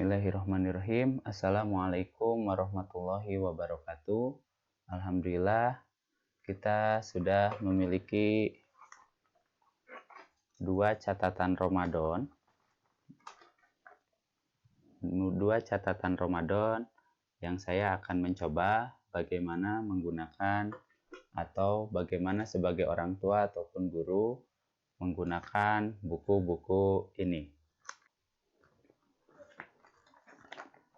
Bismillahirrahmanirrahim. Assalamualaikum warahmatullahi wabarakatuh. Alhamdulillah, kita sudah memiliki dua catatan Ramadan yang saya akan mencoba bagaimana menggunakan atau bagaimana sebagai orang tua ataupun guru menggunakan buku-buku ini.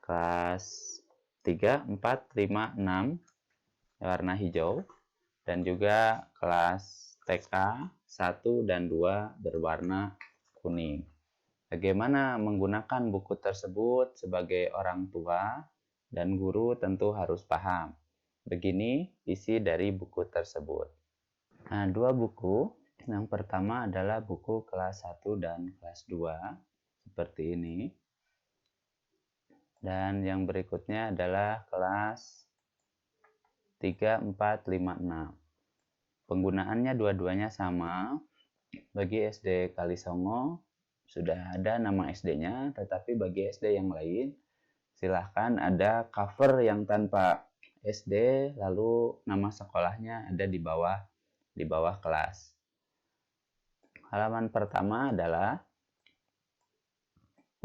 Kelas 3, 4, 5, 6 warna hijau, dan juga kelas TK 1 dan 2 berwarna kuning. Bagaimana menggunakan buku tersebut sebagai orang tua dan guru tentu harus paham. Begini isi dari buku tersebut. Nah, dua buku. Yang pertama adalah buku kelas 1 dan kelas 2 seperti ini. Dan yang berikutnya adalah kelas 3, 4, 5, 6. Penggunaannya dua-duanya sama. Bagi SD Kalisongo sudah ada nama SD-nya, tetapi bagi SD yang lain silahkan ada cover yang tanpa SD, lalu nama sekolahnya ada di bawah kelas. Halaman pertama adalah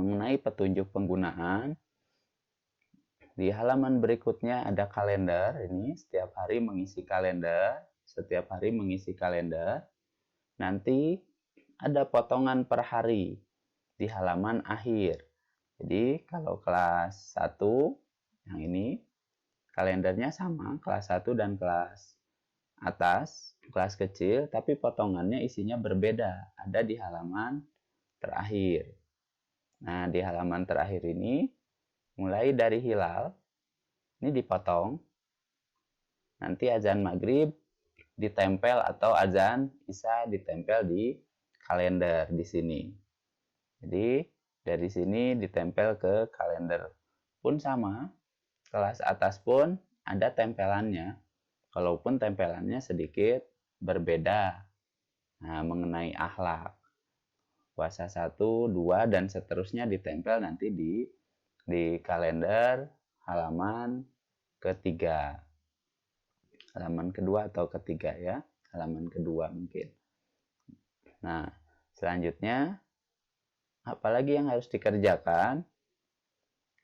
mengenai petunjuk penggunaan. Di halaman berikutnya ada kalender. Ini setiap hari mengisi kalender. Nanti ada potongan per hari di halaman akhir. Jadi kalau kelas 1 yang ini kalendernya sama, kelas 1 dan kelas atas, kelas kecil, tapi potongannya isinya berbeda. Ada di halaman terakhir. Nah, di halaman terakhir ini mulai dari hilal, ini dipotong. Nanti azan maghrib ditempel atau azan isya ditempel di kalender di sini. Jadi dari sini ditempel ke kalender. Pun sama, kelas atas pun ada tempelannya. Kalaupun tempelannya sedikit berbeda. Nah, mengenai akhlak. Puasa 1, 2, dan seterusnya ditempel nanti di kalender halaman ketiga. Halaman kedua atau ketiga ya. Halaman kedua mungkin. Nah, selanjutnya apalagi yang harus dikerjakan?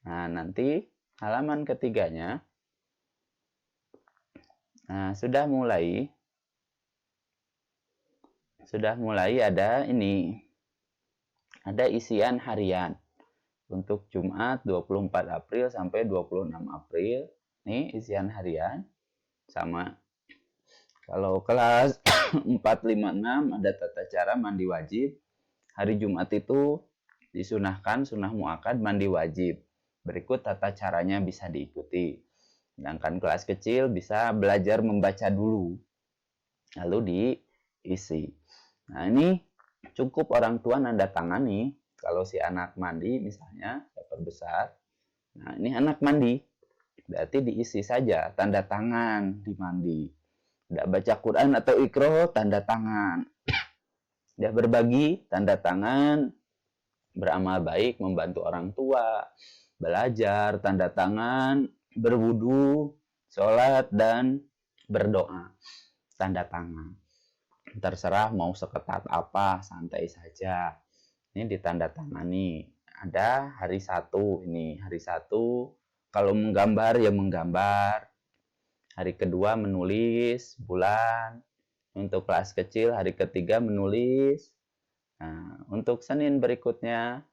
Nah, nanti halaman ketiganya sudah mulai ada ini. Ada isian harian. Untuk Jumat 24 April sampai 26 April, nih isian harian sama. Kalau kelas 4, 5, 6 ada tata cara mandi wajib. Hari Jumat itu disunahkan sunnah muakkad mandi wajib. Berikut tata caranya bisa diikuti. Sedangkan kelas kecil bisa belajar membaca dulu, lalu diisi. Nah, ini cukup orang tua nanda tangani. Kalau si anak mandi misalnya, saya perbesar. Nah, ini anak mandi. Berarti diisi saja tanda tangan di mandi. Tidak baca Quran atau Iqra, tanda tangan. Tidak berbagi, tanda tangan. Beramal baik, membantu orang tua. Belajar, tanda tangan. Berwudu, sholat, dan berdoa. Tanda tangan. Terserah mau seketat apa, santai saja. Ini ditandatangani. Ada hari 1 ini. Hari 1 kalau menggambar ya menggambar. Hari kedua menulis bulan. Untuk kelas kecil hari ketiga menulis. Nah, untuk Senin berikutnya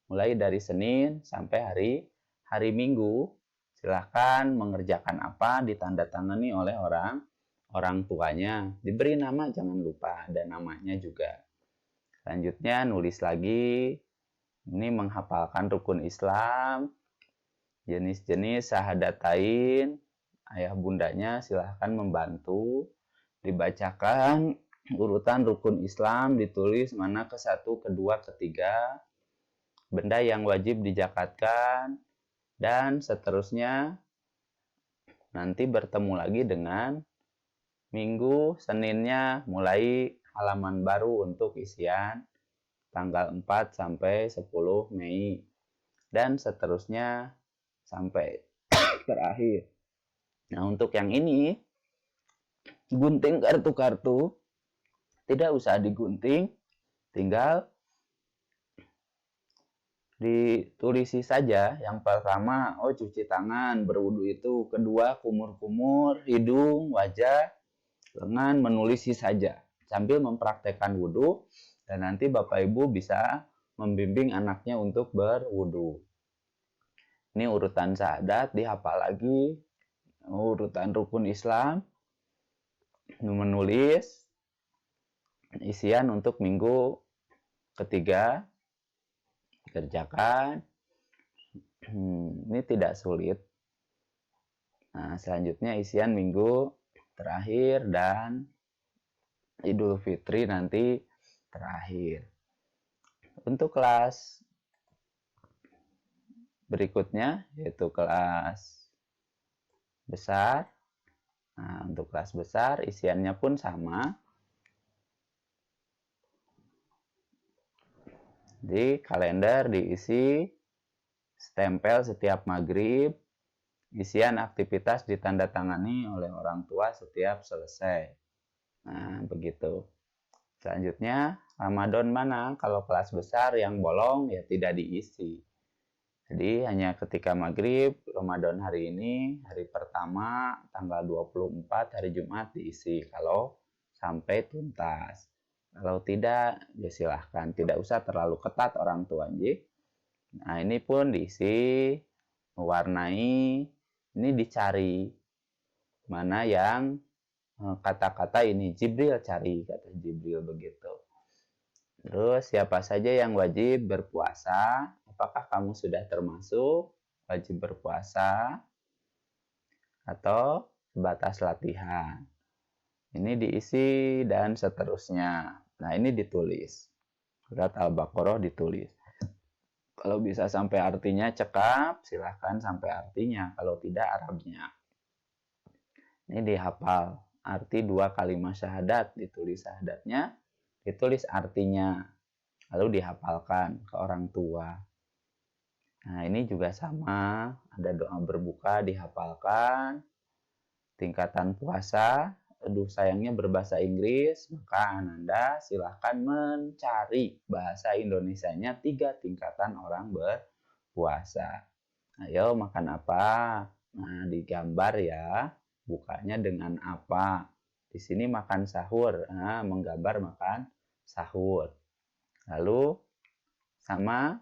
mulai dari Senin sampai hari Minggu, silahkan mengerjakan apa ditandatangani oleh orang tuanya. Diberi nama, jangan lupa ada namanya juga. Selanjutnya nulis lagi. Ini menghafalkan rukun Islam, jenis-jenis syahadatain. Ayah bundanya silahkan membantu. Dibacakan urutan rukun Islam, ditulis mana ke 1, kedua, ketiga. Benda yang wajib dizakatkan, dan seterusnya. Nanti bertemu lagi dengan Minggu, Seninnya mulai halaman baru untuk isian tanggal 4 sampai 10 Mei. dan seterusnya sampai terakhir. Nah, untuk yang ini, gunting kartu-kartu tidak usah digunting, tinggal ditulisi saja. Yang pertama, cuci tangan, berwudu itu. Kedua, kumur-kumur, hidung, wajah, lengan, menulisi saja. Sambil mempraktekkan wudu, dan nanti Bapak Ibu bisa membimbing anaknya untuk berwudu. Ini urutan syahadat, dihafal lagi. Urutan rukun Islam, menulis isian untuk minggu ketiga, kerjakan. Ini tidak sulit. Nah, selanjutnya isian minggu terakhir dan Idul Fitri nanti terakhir. Untuk kelas berikutnya yaitu kelas besar. Nah, untuk kelas besar isiannya pun sama. Di kalender diisi stempel setiap maghrib. Isian aktivitas ditandatangani oleh orang tua setiap selesai. Nah, begitu. Selanjutnya, Ramadan mana? Kalau kelas besar yang bolong ya tidak diisi. Jadi hanya ketika maghrib, Ramadan hari ini, hari pertama, tanggal 24, hari Jumat diisi. Kalau sampai tuntas. Kalau tidak, ya silahkan. Tidak usah terlalu ketat orang tua. Nah, ini pun diisi, mewarnai, ini dicari. Mana yang kata-kata ini Jibril cari, kata Jibril begitu. Terus siapa saja yang wajib berpuasa? Apakah kamu sudah termasuk wajib berpuasa atau sebatas latihan? Ini diisi dan seterusnya. Nah, ini ditulis. Surat Al-Baqarah ditulis. Kalau bisa sampai artinya cekap, silahkan sampai artinya. Kalau tidak, Arabnya. Ini dihafal. Arti 2 kalimat syahadat. Ditulis syahadatnya, ditulis artinya. Lalu dihafalkan ke orang tua. Nah, ini juga sama. Ada doa berbuka dihafalkan. Tingkatan puasa, sayangnya berbahasa Inggris, maka Ananda silahkan mencari bahasa Indonesianya 3 tingkatan orang berpuasa. Ayo makan apa? Nah, digambar ya, bukanya dengan apa. Di sini makan sahur, nah, menggambar makan sahur. Lalu sama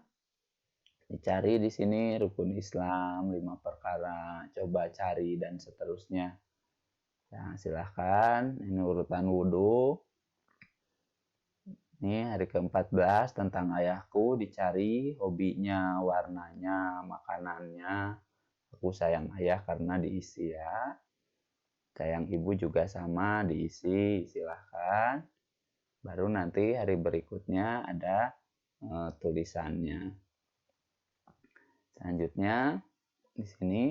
dicari di sini rukun Islam, 5 perkara, coba cari dan seterusnya. Nah, silahkan, ini urutan wudhu. Ini hari ke-14 tentang ayahku, dicari hobinya, warnanya, makanannya. Aku sayang ayah karena diisi ya. Sayang ibu juga sama, diisi, silahkan. Baru nanti hari berikutnya ada tulisannya. Selanjutnya di sini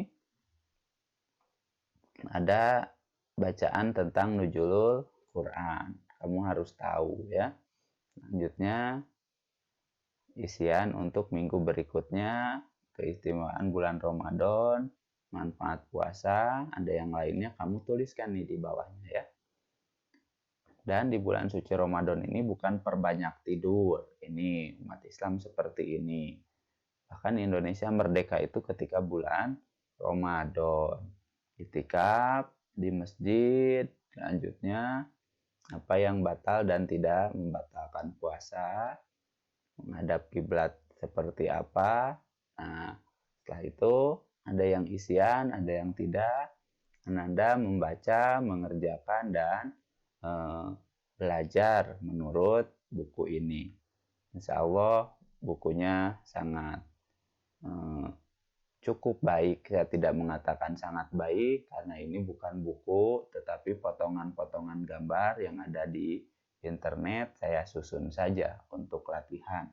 ada bacaan tentang nuzulul Quran. Kamu harus tahu ya. Selanjutnya isian untuk minggu berikutnya, keistimewaan bulan Ramadan, manfaat puasa, ada yang lainnya kamu tuliskan nih di bawahnya ya. Dan di bulan suci Ramadan ini bukan perbanyak tidur. Ini umat Islam seperti ini. Bahkan Indonesia merdeka itu ketika bulan Ramadan. Itikaf di masjid, selanjutnya apa yang batal dan tidak membatalkan puasa, menghadap kiblat seperti apa. Nah, setelah itu ada yang isian, ada yang tidak. Ananda membaca, mengerjakan, dan belajar menurut buku ini. Insya Allah bukunya sangat cukup baik. Saya tidak mengatakan sangat baik karena ini bukan buku, tetapi potongan-potongan gambar yang ada di internet saya susun saja untuk latihan.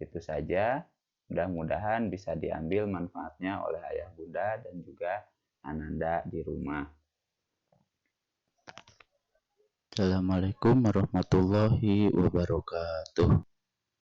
Itu saja. Mudah-mudahan bisa diambil manfaatnya oleh ayah bunda dan juga Ananda di rumah. Assalamualaikum warahmatullahi wabarakatuh.